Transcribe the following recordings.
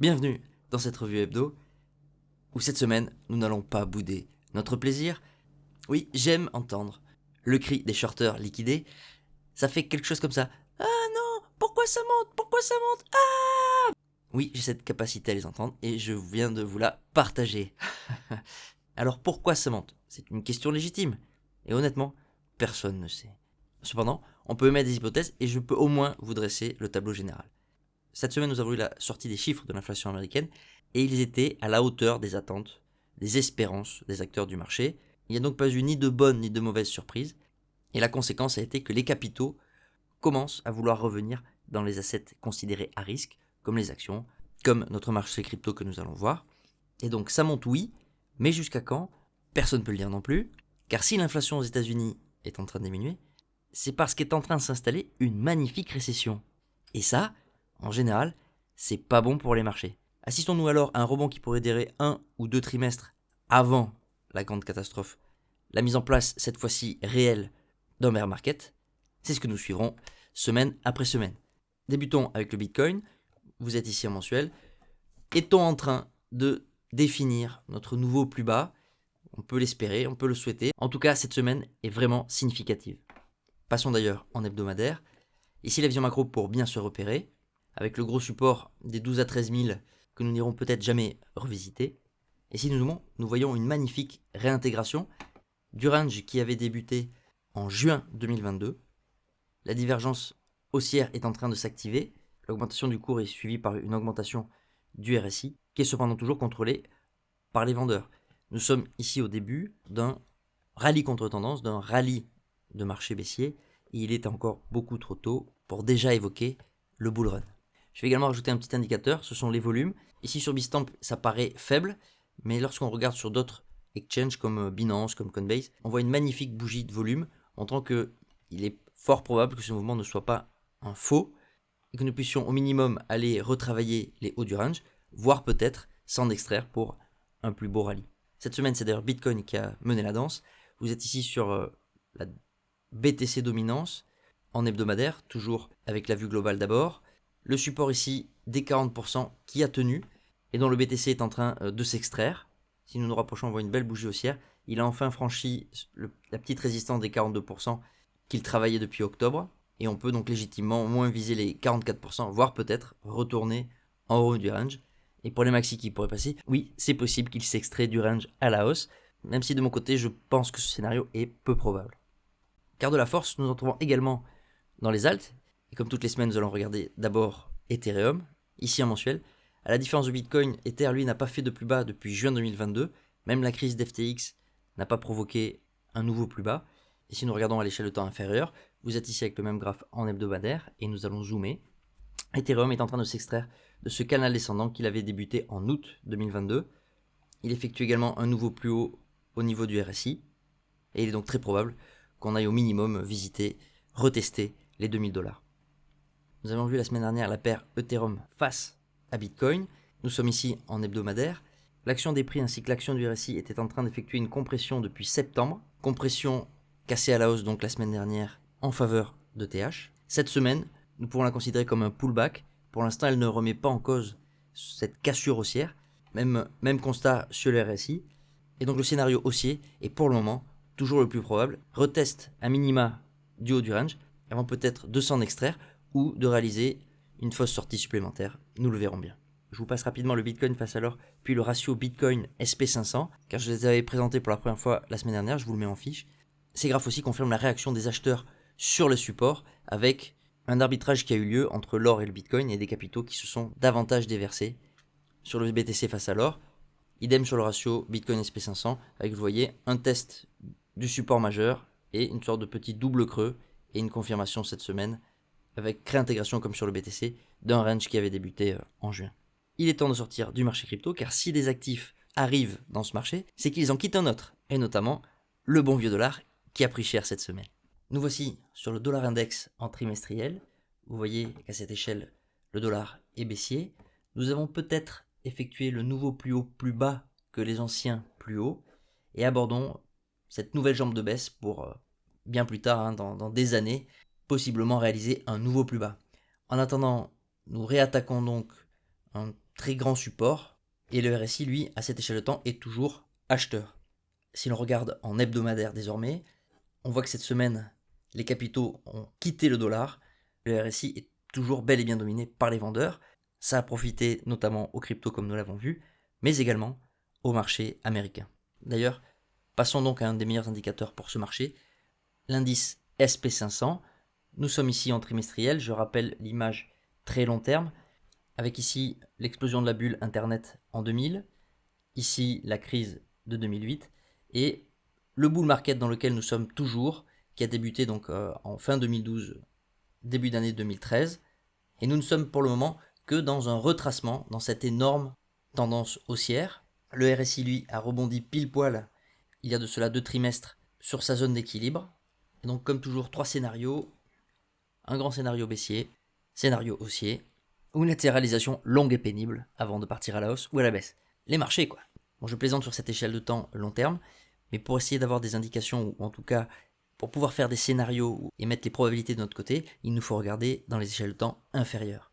Bienvenue dans cette revue hebdo, où cette semaine, nous n'allons pas bouder notre plaisir. Oui, j'aime entendre le cri des shorters liquidés. Ça fait quelque chose comme ça. Ah non, pourquoi ça monte? Pourquoi ça monte? Ah! Oui, j'ai cette capacité à les entendre et je viens de vous la partager. Alors pourquoi ça monte? C'est une question légitime. Et honnêtement, personne ne sait. Cependant, on peut émettre des hypothèses et je peux au moins vous dresser le tableau général. Cette semaine, nous avons eu la sortie des chiffres de l'inflation américaine et ils étaient à la hauteur des attentes, des espérances des acteurs du marché. Il n'y a donc pas eu ni de bonnes ni de mauvaises surprises et la conséquence a été que les capitaux commencent à vouloir revenir dans les assets considérés à risque, comme les actions, comme notre marché crypto que nous allons voir. Et donc ça monte oui, mais jusqu'à quand? Personne ne peut le dire non plus, car si l'inflation aux États-Unis est en train de diminuer, c'est parce qu'est en train de s'installer une magnifique récession. Et ça, en général, c'est pas bon pour les marchés. Assistons-nous alors à un rebond qui pourrait durer 1 ou 2 trimestres avant la grande catastrophe, la mise en place cette fois-ci réelle d'un bear market? C'est ce que nous suivrons semaine après semaine. Débutons avec le Bitcoin. Vous êtes ici en mensuel. Est-on en train de définir notre nouveau plus bas? On peut l'espérer, on peut le souhaiter. En tout cas, cette semaine est vraiment significative. Passons d'ailleurs en hebdomadaire. Ici la vision macro pour bien se repérer, avec le gros support des 12 à 13 000 que nous n'irons peut-être jamais revisiter. Et si nous voyons une magnifique réintégration du range qui avait débuté en juin 2022. La divergence haussière est en train de s'activer. L'augmentation du cours est suivie par une augmentation du RSI, qui est cependant toujours contrôlée par les vendeurs. Nous sommes ici au début d'un rallye contre tendance, d'un rallye de marché baissier, et il est encore beaucoup trop tôt pour déjà évoquer le bull run. Je vais également rajouter un petit indicateur, ce sont les volumes. Ici sur Bitstamp, ça paraît faible, mais lorsqu'on regarde sur d'autres exchanges comme Binance, comme Coinbase, on voit une magnifique bougie de volume, montrant qu'il est fort probable que ce mouvement ne soit pas un faux, et que nous puissions au minimum aller retravailler les hauts du range, voire peut-être s'en extraire pour un plus beau rallye. Cette semaine, c'est d'ailleurs Bitcoin qui a mené la danse. Vous êtes ici sur la BTC dominance en hebdomadaire, toujours avec la vue globale d'abord. Le support ici des 40% qui a tenu et dont le BTC est en train de s'extraire. Si nous nous rapprochons, on voit une belle bougie haussière. Il a enfin franchi la petite résistance des 42% qu'il travaillait depuis octobre. Et on peut donc légitimement au moins viser les 44%, voire peut-être retourner en haut du range. Et pour les maxi qui pourraient passer, oui, c'est possible qu'il s'extrait du range à la hausse, même si de mon côté, je pense que ce scénario est peu probable. Car de la force, nous en trouvons également dans les alts. Et comme toutes les semaines, nous allons regarder d'abord Ethereum, ici en mensuel. À la différence de Bitcoin, Ether, lui, n'a pas fait de plus bas depuis juin 2022. Même la crise d'FTX n'a pas provoqué un nouveau plus bas. Et si nous regardons à l'échelle de temps inférieure, vous êtes ici avec le même graphe en hebdomadaire et nous allons zoomer. Ethereum est en train de s'extraire de ce canal descendant qu'il avait débuté en août 2022. Il effectue également un nouveau plus haut au niveau du RSI. Et il est donc très probable qu'on aille au minimum visiter, retester les 2000$. Nous avons vu la semaine dernière la paire Ethereum face à Bitcoin. Nous sommes ici en hebdomadaire. L'action des prix ainsi que l'action du RSI étaient en train d'effectuer une compression depuis septembre. Compression cassée à la hausse donc la semaine dernière en faveur de TH. Cette semaine, nous pouvons la considérer comme un pullback. Pour l'instant, elle ne remet pas en cause cette cassure haussière. Même constat sur le RSI. Et donc le scénario haussier est pour le moment toujours le plus probable. Reteste à minima du haut du range avant peut-être de s'en extraire ou de réaliser une fausse sortie supplémentaire. Nous le verrons bien. Je vous passe rapidement le Bitcoin face à l'or, puis le ratio Bitcoin SP500, car je les avais présentés pour la première fois la semaine dernière, je vous le mets en fiche. Ces graphes aussi confirment la réaction des acheteurs sur le support, avec un arbitrage qui a eu lieu entre l'or et le Bitcoin et des capitaux qui se sont davantage déversés sur le BTC face à l'or. Idem sur le ratio Bitcoin SP500, avec, vous voyez, un test du support majeur et une sorte de petit double creux et une confirmation cette semaine avec réintégration comme sur le BTC d'un range qui avait débuté en juin. Il est temps de sortir du marché crypto car si des actifs arrivent dans ce marché, c'est qu'ils en quittent un autre, et notamment le bon vieux dollar qui a pris cher cette semaine. Nous voici sur le dollar index en trimestriel. Vous voyez qu'à cette échelle, le dollar est baissier. Nous avons peut-être effectué le nouveau plus haut plus bas que les anciens plus hauts et abordons cette nouvelle jambe de baisse pour bien plus tard, dans des années, possiblement réaliser un nouveau plus bas. En attendant, nous réattaquons donc un très grand support, et le RSI, lui, à cette échelle de temps, est toujours acheteur. Si l'on regarde en hebdomadaire désormais, on voit que cette semaine, les capitaux ont quitté le dollar, le RSI est toujours bel et bien dominé par les vendeurs. Ça a profité notamment aux cryptos comme nous l'avons vu, mais également au marché américain. D'ailleurs, passons donc à un des meilleurs indicateurs pour ce marché, l'indice SP500. Nous sommes ici en trimestriel, je rappelle l'image très long terme, avec ici l'explosion de la bulle Internet en 2000, ici la crise de 2008, et le bull market dans lequel nous sommes toujours, qui a débuté donc en fin 2012, début d'année 2013, et nous ne sommes pour le moment que dans un retracement, dans cette énorme tendance haussière. Le RSI, lui, a rebondi pile poil, il y a de cela 2 trimestres, sur sa zone d'équilibre. Et donc, comme toujours, 3 scénarios. Un grand scénario baissier, scénario haussier, ou une latéralisation longue et pénible avant de partir à la hausse ou à la baisse. Les marchés, quoi. Bon, je plaisante sur cette échelle de temps long terme, mais pour essayer d'avoir des indications, ou en tout cas pour pouvoir faire des scénarios et mettre les probabilités de notre côté, il nous faut regarder dans les échelles de temps inférieures.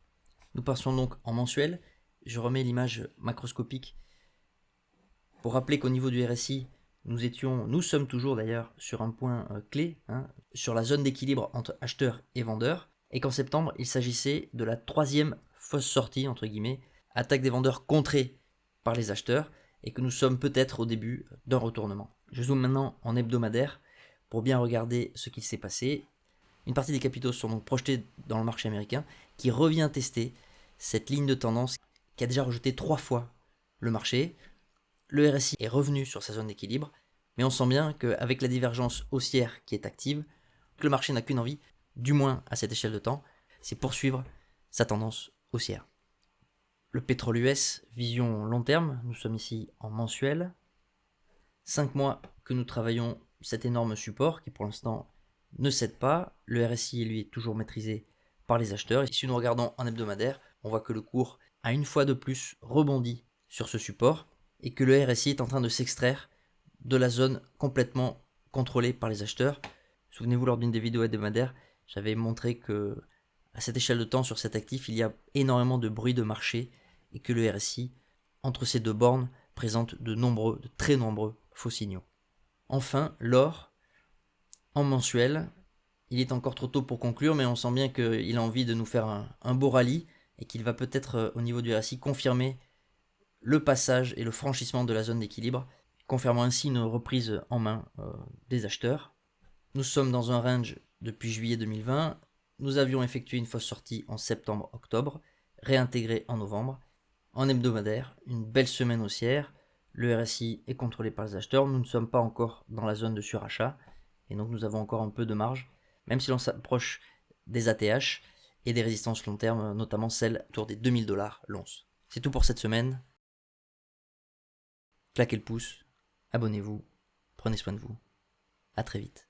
Nous passons donc en mensuel. Je remets l'image macroscopique pour rappeler qu'au niveau du RSI, nous sommes toujours d'ailleurs sur un point clé, sur la zone d'équilibre entre acheteurs et vendeurs, et qu'en septembre, il s'agissait de la 3e fausse sortie, entre guillemets, attaque des vendeurs contrée par les acheteurs, et que nous sommes peut-être au début d'un retournement. Je zoome maintenant en hebdomadaire pour bien regarder ce qui s'est passé. Une partie des capitaux sont donc projetés dans le marché américain, qui revient tester cette ligne de tendance qui a déjà rejeté 3 fois le marché. Le RSI est revenu sur sa zone d'équilibre, mais on sent bien qu'avec la divergence haussière qui est active, le marché n'a qu'une envie, du moins à cette échelle de temps, c'est poursuivre sa tendance haussière. Le pétrole US, vision long terme, nous sommes ici en mensuel. 5 mois que nous travaillons cet énorme support qui pour l'instant ne cède pas. Le RSI, lui, est toujours maîtrisé par les acheteurs. Et si nous regardons en hebdomadaire, on voit que le cours a une fois de plus rebondi sur ce support et que le RSI est en train de s'extraire de la zone complètement contrôlée par les acheteurs. Souvenez-vous, lors d'une des vidéos hebdomadaires, j'avais montré que à cette échelle de temps sur cet actif, il y a énormément de bruit de marché et que le RSI, entre ces deux bornes, présente de très nombreux faux signaux. Enfin, l'or, en mensuel, il est encore trop tôt pour conclure, mais on sent bien qu'il a envie de nous faire un beau rallye et qu'il va peut-être, au niveau du RSI, confirmer le passage et le franchissement de la zone d'équilibre, confirmant ainsi une reprise en main des acheteurs. Nous sommes dans un range depuis juillet 2020. Nous avions effectué une fausse sortie en septembre-octobre, réintégrée en novembre. En hebdomadaire, une belle semaine haussière. Le RSI est contrôlé par les acheteurs. Nous ne sommes pas encore dans la zone de surachat. Et donc nous avons encore un peu de marge, même si l'on s'approche des ATH et des résistances long terme, notamment celles autour des 2000 $ l'once. C'est tout pour cette semaine. Claquez le pouce, abonnez-vous, prenez soin de vous. À très vite.